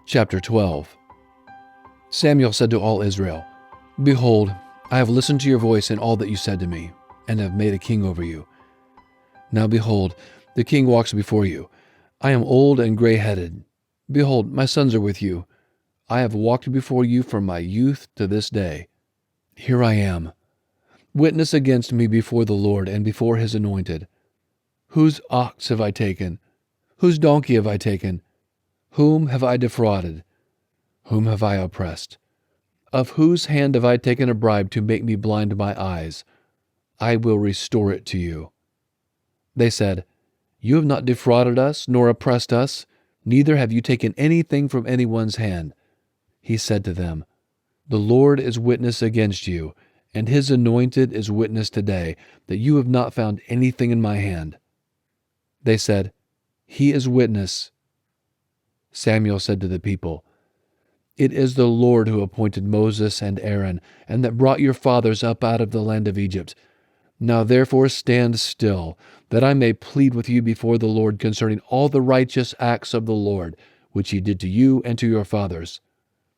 Chapter 12. Samuel said to all Israel, "Behold, I have listened to your voice in all that you said to me, and have made a king over you. Now behold, the king walks before you. I am old and gray-headed. Behold, my sons are with you. I have walked before you from my youth to this day. Here I am. Witness against me before the Lord and before his anointed. Whose ox have I taken? Whose donkey have I taken? Whom have I defrauded? Whom have I oppressed? Of whose hand have I taken a bribe to make me blind my eyes? I will restore it to you." They said, "You have not defrauded us, nor oppressed us, neither have you taken anything from anyone's hand." He said to them, "The Lord is witness against you, and his anointed is witness today, that you have not found anything in my hand." They said, "He is witness." Samuel said to the people, "It is the Lord who appointed Moses and Aaron, and that brought your fathers up out of the land of Egypt. Now therefore stand still, that I may plead with you before the Lord concerning all the righteous acts of the Lord, which he did to you and to your fathers.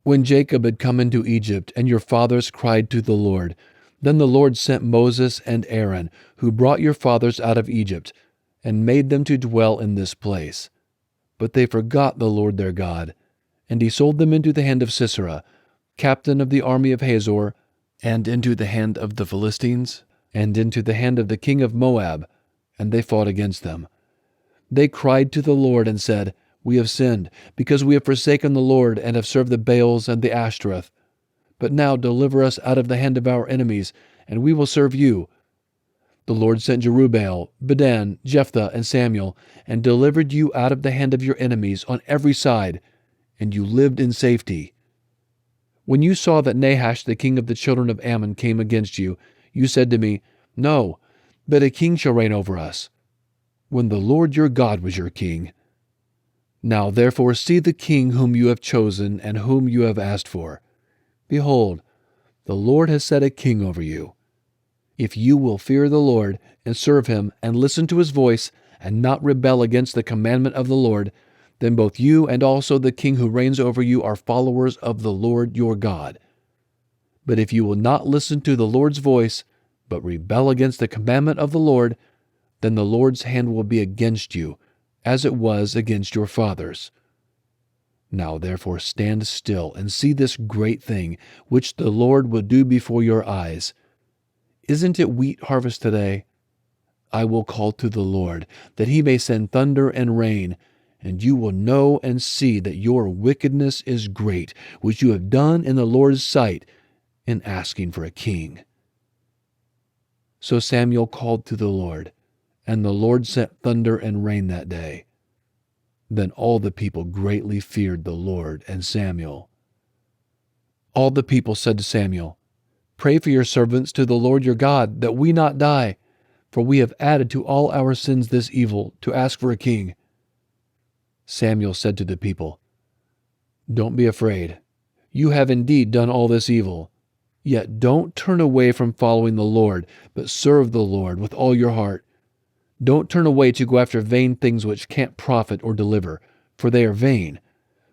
When Jacob had come into Egypt, and your fathers cried to the Lord, then the Lord sent Moses and Aaron, who brought your fathers out of Egypt, and made them to dwell in this place. But they forgot the Lord their God, and he sold them into the hand of Sisera, captain of the army of Hazor, and into the hand of the Philistines, and into the hand of the king of Moab, and they fought against them. They cried to the Lord and said, We have sinned, because we have forsaken the Lord and have served the Baals and the Ashtoreth. But now deliver us out of the hand of our enemies, and we will serve you." The Lord sent Jerubbaal, Bedan, Jephthah, and Samuel, and delivered you out of the hand of your enemies on every side, and you lived in safety. When you saw that Nahash the king of the children of Ammon came against you, you said to me, "No, but a king shall reign over us," when the Lord your God was your king. Now therefore see the king whom you have chosen and whom you have asked for. Behold, the Lord has set a king over you. If you will fear the Lord and serve him and listen to his voice and not rebel against the commandment of the Lord, then both you and also the king who reigns over you are followers of the Lord your God. But if you will not listen to the Lord's voice, but rebel against the commandment of the Lord, then the Lord's hand will be against you, as it was against your fathers. Now therefore stand still and see this great thing, which the Lord will do before your eyes. Isn't it wheat harvest today? I will call to the Lord, that he may send thunder and rain, and you will know and see that your wickedness is great, which you have done in the Lord's sight, in asking for a king." So Samuel called to the Lord, and the Lord sent thunder and rain that day. Then all the people greatly feared the Lord and Samuel. All the people said to Samuel, "Pray for your servants to the Lord your God, that we not die, for we have added to all our sins this evil, to ask for a king." Samuel said to the people, "Don't be afraid. You have indeed done all this evil. Yet don't turn away from following the Lord, but serve the Lord with all your heart. Don't turn away to go after vain things which can't profit or deliver, for they are vain.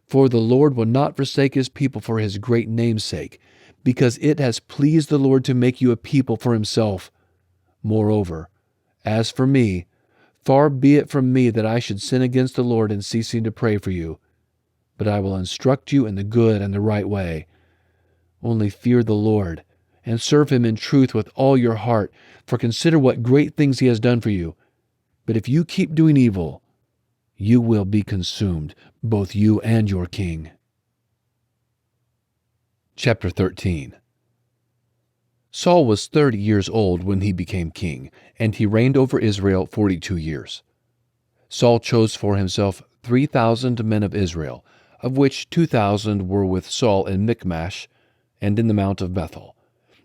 For the Lord will not forsake his people for his great name's sake, because it has pleased the Lord to make you a people for himself. Moreover, as for me, far be it from me that I should sin against the Lord in ceasing to pray for you. But I will instruct you in the good and the right way. Only fear the Lord, and serve him in truth with all your heart, for consider what great things he has done for you. But if you keep doing evil, you will be consumed, both you and your king." Chapter 13. Saul was 30 years old when he became king, and he reigned over Israel 42 years. Saul chose for himself 3,000 men of Israel, of which 2,000 were with Saul in Michmash and in the mount of Bethel,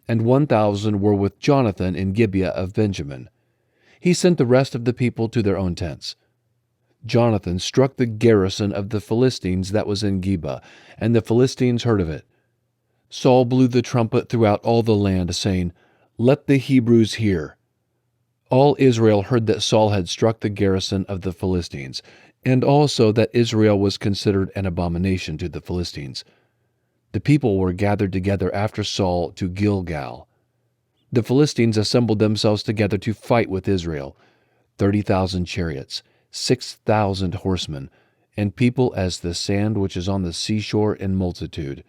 and 1,000 were with Jonathan in Gibeah of Benjamin. He sent the rest of the people to their own tents. Jonathan struck the garrison of the Philistines that was in Gibeah, and the Philistines heard of it. Saul blew the trumpet throughout all the land, saying, "Let the Hebrews hear." All Israel heard that Saul had struck the garrison of the Philistines, and also that Israel was considered an abomination to the Philistines. The people were gathered together after Saul to Gilgal. The Philistines assembled themselves together to fight with Israel, 30,000 chariots, 6,000 horsemen, and people as the sand which is on the seashore in multitude.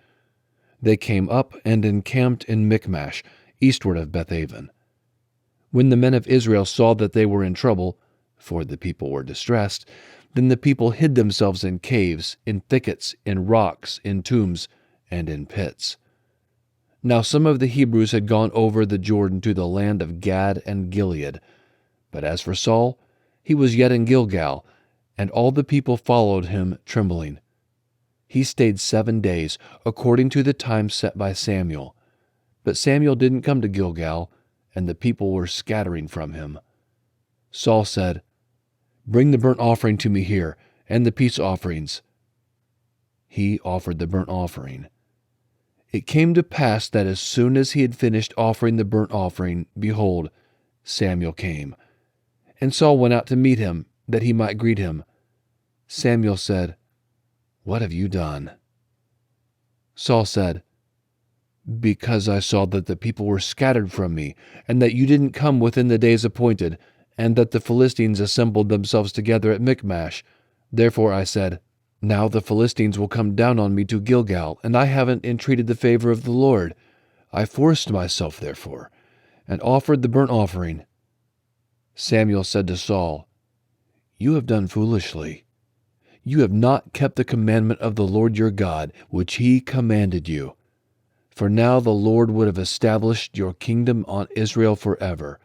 They came up and encamped in Michmash, eastward of Bethaven. When the men of Israel saw that they were in trouble, for the people were distressed, then the people hid themselves in caves, in thickets, in rocks, in tombs, and in pits. Now some of the Hebrews had gone over the Jordan to the land of Gad and Gilead. But as for Saul, he was yet in Gilgal, and all the people followed him trembling. He stayed 7 days, according to the time set by Samuel. But Samuel didn't come to Gilgal, and the people were scattering from him. Saul said, "Bring the burnt offering to me here, and the peace offerings." He offered the burnt offering. It came to pass that as soon as he had finished offering the burnt offering, behold, Samuel came. And Saul went out to meet him, that he might greet him. Samuel said, "What have you done?" Saul said, "Because I saw that the people were scattered from me, and that you didn't come within the days appointed, and that the Philistines assembled themselves together at Michmash. Therefore I said, now the Philistines will come down on me to Gilgal, and I haven't entreated the favor of the Lord. I forced myself, therefore, and offered the burnt offering." Samuel said to Saul, "You have done foolishly. You have not kept the commandment of the Lord your God, which he commanded you. For now the Lord would have established your kingdom on Israel forever.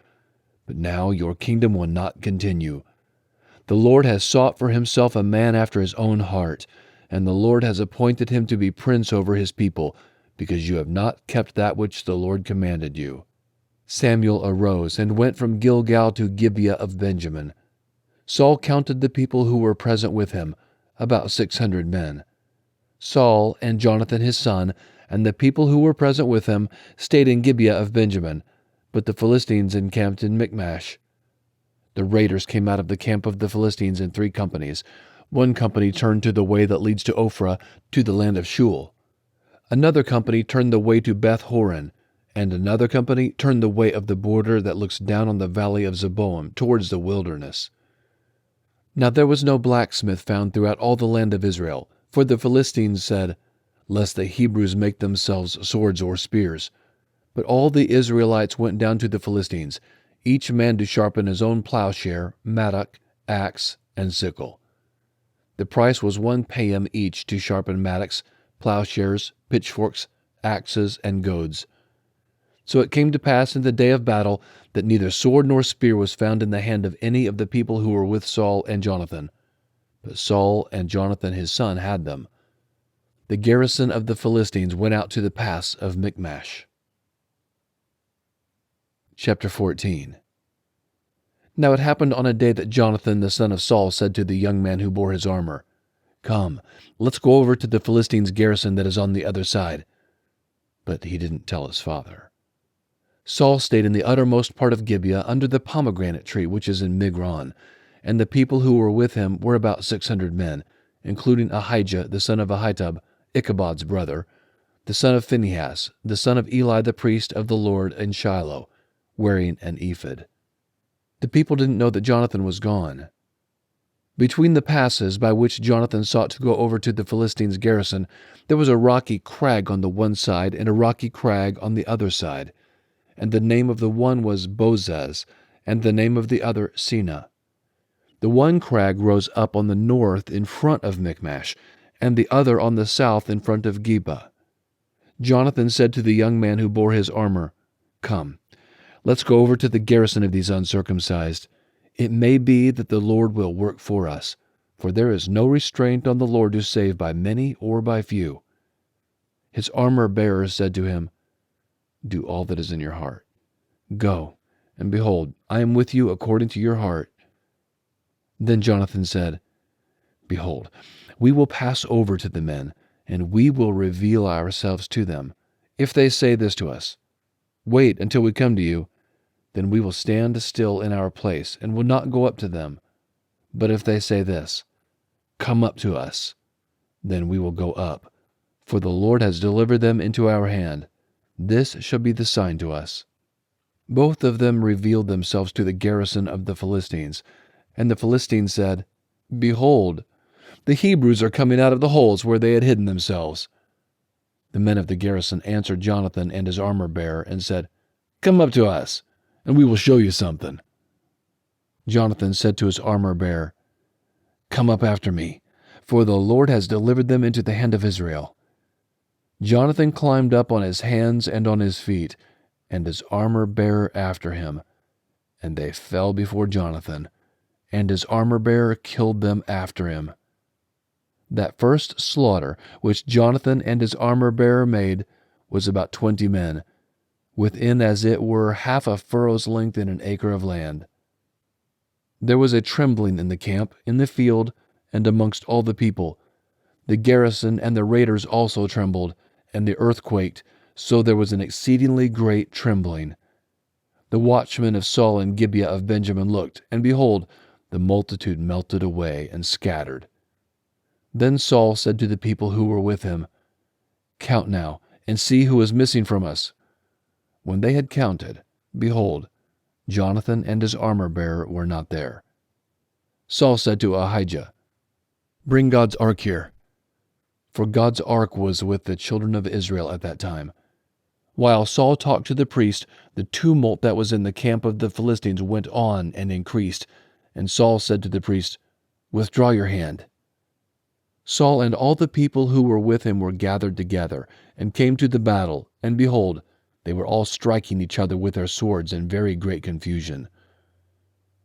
But now your kingdom will not continue. The Lord has sought for himself a man after his own heart, and the Lord has appointed him to be prince over his people, because you have not kept that which the Lord commanded you." Samuel arose and went from Gilgal to Gibeah of Benjamin. Saul counted the people who were present with him, about 600 men. Saul and Jonathan his son, and the people who were present with him, stayed in Gibeah of Benjamin, but the Philistines encamped in Michmash. The raiders came out of the camp of the Philistines in 3 companies. One company turned to the way that leads to Ophrah, to the land of Shul. Another company turned the way to Beth Horon, and another company turned the way of the border that looks down on the valley of Zeboim, towards the wilderness. Now there was no blacksmith found throughout all the land of Israel, for the Philistines said, "Lest the Hebrews make themselves swords or spears." But all the Israelites went down to the Philistines, each man to sharpen his own plowshare, mattock, axe, and sickle. The price was 1 payim each to sharpen mattocks, plowshares, pitchforks, axes, and goads. So it came to pass in the day of battle that neither sword nor spear was found in the hand of any of the people who were with Saul and Jonathan. But Saul and Jonathan his son had them. The garrison of the Philistines went out to the pass of Michmash. Chapter 14. Now it happened on a day that Jonathan the son of Saul said to the young man who bore his armor, "Come, let's go over to the Philistines' garrison that is on the other side." But he didn't tell his father. Saul stayed in the uttermost part of Gibeah under the pomegranate tree which is in Migron, and the people who were with him were about 600 men, including Ahijah the son of Ahitub, Ichabod's brother, the son of Phinehas, the son of Eli the priest of the Lord in Shiloh, wearing an ephod. The people didn't know that Jonathan was gone. Between the passes by which Jonathan sought to go over to the Philistines' garrison, there was a rocky crag on the one side and a rocky crag on the other side, and the name of the one was Bozez, and the name of the other Sina. The one crag rose up on the north in front of Michmash, and the other on the south in front of Geba. Jonathan said to the young man who bore his armor, "Come, let's go over to the garrison of these uncircumcised. It may be that the Lord will work for us, for there is no restraint on the Lord to save by many or by few." His armor-bearer said to him, "Do all that is in your heart. Go, and behold, I am with you according to your heart." Then Jonathan said, "Behold, we will pass over to the men, and we will reveal ourselves to them. If they say this to us, 'Wait until we come to you,' then we will stand still in our place and will not go up to them. But if they say this, 'Come up to us,' then we will go up, for the Lord has delivered them into our hand. This shall be the sign to us." Both of them revealed themselves to the garrison of the Philistines, and the Philistines said, "Behold, the Hebrews are coming out of the holes where they had hidden themselves." The men of the garrison answered Jonathan and his armor-bearer and said, "Come up to us, and we will show you something." Jonathan said to his armor-bearer, "Come up after me, for the Lord has delivered them into the hand of Israel." Jonathan climbed up on his hands and on his feet, and his armor-bearer after him. And they fell before Jonathan, and his armor-bearer killed them after him. That first slaughter which Jonathan and his armor-bearer made was about 20 men, within as it were half a furrow's length in an acre of land. There was a trembling in the camp, in the field, and amongst all the people. The garrison and the raiders also trembled, and the earth quaked, so there was an exceedingly great trembling. The watchmen of Saul and Gibeah of Benjamin looked, and behold, the multitude melted away and scattered. Then Saul said to the people who were with him, "Count now, and see who is missing from us." When they had counted, behold, Jonathan and his armor-bearer were not there. Saul said to Ahijah, "Bring God's ark here." For God's ark was with the children of Israel at that time. While Saul talked to the priest, the tumult that was in the camp of the Philistines went on and increased, and Saul said to the priest, "Withdraw your hand." Saul and all the people who were with him were gathered together, and came to the battle, and behold, they were all striking each other with their swords in very great confusion.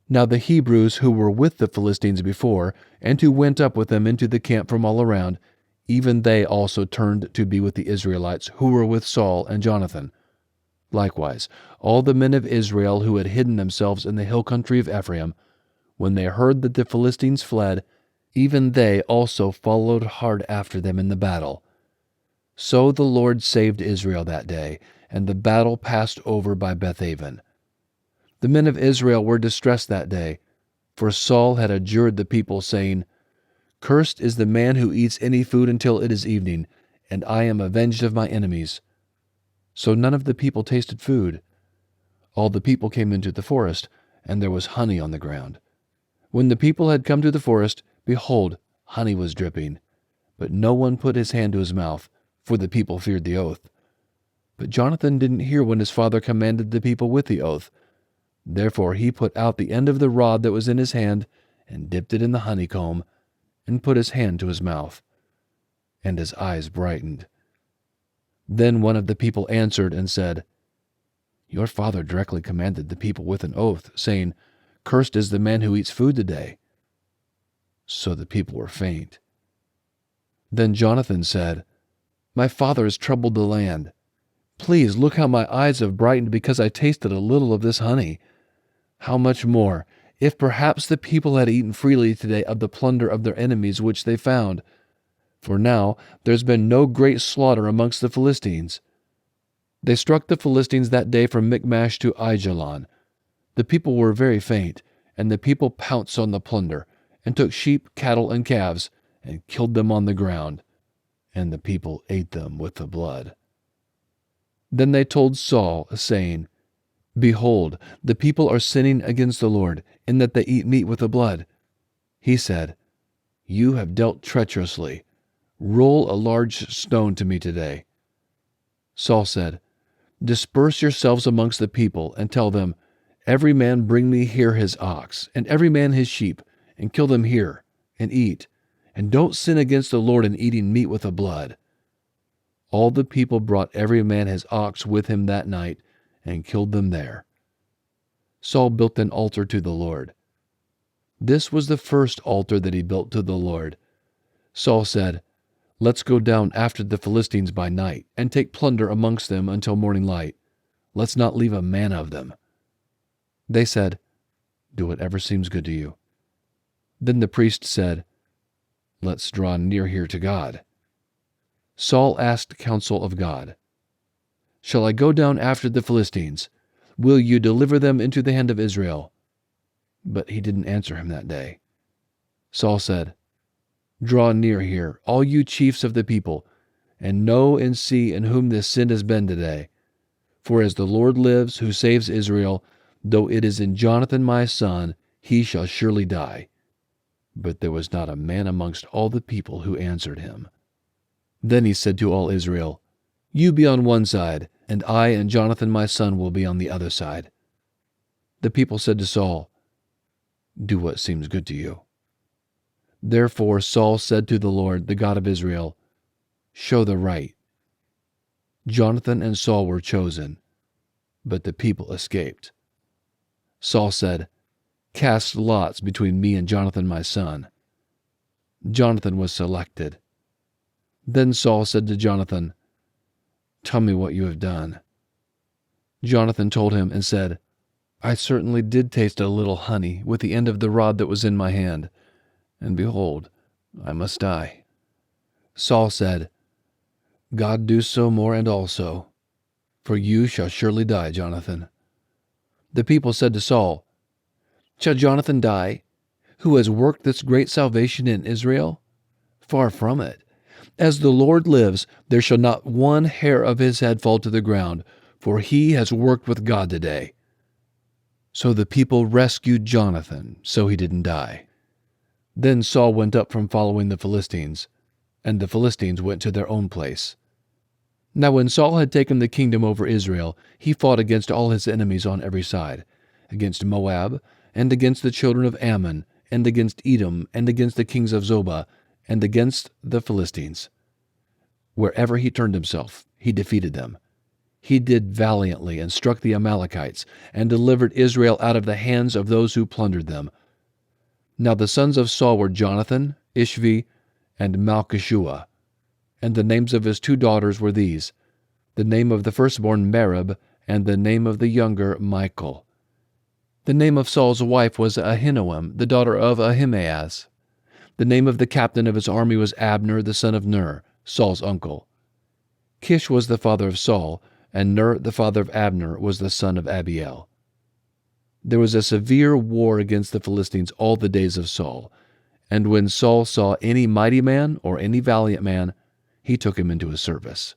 Now the Hebrews who were with the Philistines before, and who went up with them into the camp from all around, even they also turned to be with the Israelites who were with Saul and Jonathan. Likewise, all the men of Israel who had hidden themselves in the hill country of Ephraim, when they heard that the Philistines fled, even they also followed hard after them in the battle. So the Lord saved Israel that day, and the battle passed over by Bethaven. The men of Israel were distressed that day, for Saul had adjured the people, saying, "Cursed is the man who eats any food until it is evening, and I am avenged of my enemies." So none of the people tasted food. All the people came into the forest, and there was honey on the ground. When the people had come to the forest, behold, honey was dripping. But no one put his hand to his mouth, for the people feared the oath. But Jonathan didn't hear when his father commanded the people with the oath. Therefore he put out the end of the rod that was in his hand, and dipped it in the honeycomb, and put his hand to his mouth. And his eyes brightened. Then one of the people answered and said, "Your father directly commanded the people with an oath, saying, 'Cursed is the man who eats food today.'" So the people were faint. Then Jonathan said, "My father has troubled the land. Please look how my eyes have brightened because I tasted a little of this honey. How much more, if perhaps the people had eaten freely today of the plunder of their enemies which they found. For now there's been no great slaughter amongst the Philistines." They struck the Philistines that day from Michmash to Aijalon. The people were very faint, and the people pounced on the plunder, and took sheep, cattle, and calves, and killed them on the ground, and the people ate them with the blood. Then they told Saul, saying, "Behold, the people are sinning against the Lord, in that they eat meat with the blood." He said, "You have dealt treacherously. Roll a large stone to me today." Saul said, "Disperse yourselves amongst the people, and tell them, 'Every man bring me here his ox, and every man his sheep, and kill them here, and eat, and don't sin against the Lord in eating meat with the blood.'" All the people brought every man his ox with him that night, and killed them there. Saul built an altar to the Lord. This was the first altar that he built to the Lord. Saul said, "Let's go down after the Philistines by night, and take plunder amongst them until morning light. Let's not leave a man of them." They said, "Do whatever seems good to you." Then the priest said, "Let's draw near here to God." Saul asked counsel of God. "Shall I go down after the Philistines? Will you deliver them into the hand of Israel?" But he didn't answer him that day. Saul said, "Draw near here, all you chiefs of the people, and know and see in whom this sin has been today. For as the Lord lives, who saves Israel, though it is in Jonathan my son, he shall surely die." But there was not a man amongst all the people who answered him. Then he said to all Israel, "You be on one side, and I and Jonathan my son will be on the other side." The people said to Saul, "Do what seems good to you." Therefore Saul said to the Lord, the God of Israel, "Show the right." Jonathan and Saul were chosen, but the people escaped. Saul said, "Cast lots between me and Jonathan my son." Jonathan was selected. Then Saul said to Jonathan, "Tell me what you have done." Jonathan told him and said, "I certainly did taste a little honey with the end of the rod that was in my hand, and behold, I must die." Saul said, "God do so more and also, for you shall surely die, Jonathan." The people said to Saul, "Shall Jonathan die, who has worked this great salvation in Israel? Far from it. As the Lord lives, there shall not one hair of his head fall to the ground, for he has worked with God today." So the people rescued Jonathan, so he didn't die. Then Saul went up from following the Philistines, and the Philistines went to their own place. Now when Saul had taken the kingdom over Israel, he fought against all his enemies on every side, against Moab, and against the children of Ammon, and against Edom, and against the kings of Zobah, and against the Philistines. Wherever he turned himself, he defeated them. He did valiantly and struck the Amalekites, and delivered Israel out of the hands of those who plundered them. Now the sons of Saul were Jonathan, Ishvi, and Malchishua. And the names of his 2 daughters were these: the name of the firstborn Merib, and the name of the younger Michal. The name of Saul's wife was Ahinoam, the daughter of Ahimaaz. The name of the captain of his army was Abner, the son of Ner, Saul's uncle. Kish was the father of Saul, and Ner, the father of Abner, was the son of Abiel. There was a severe war against the Philistines all the days of Saul, and when Saul saw any mighty man or any valiant man, he took him into his service.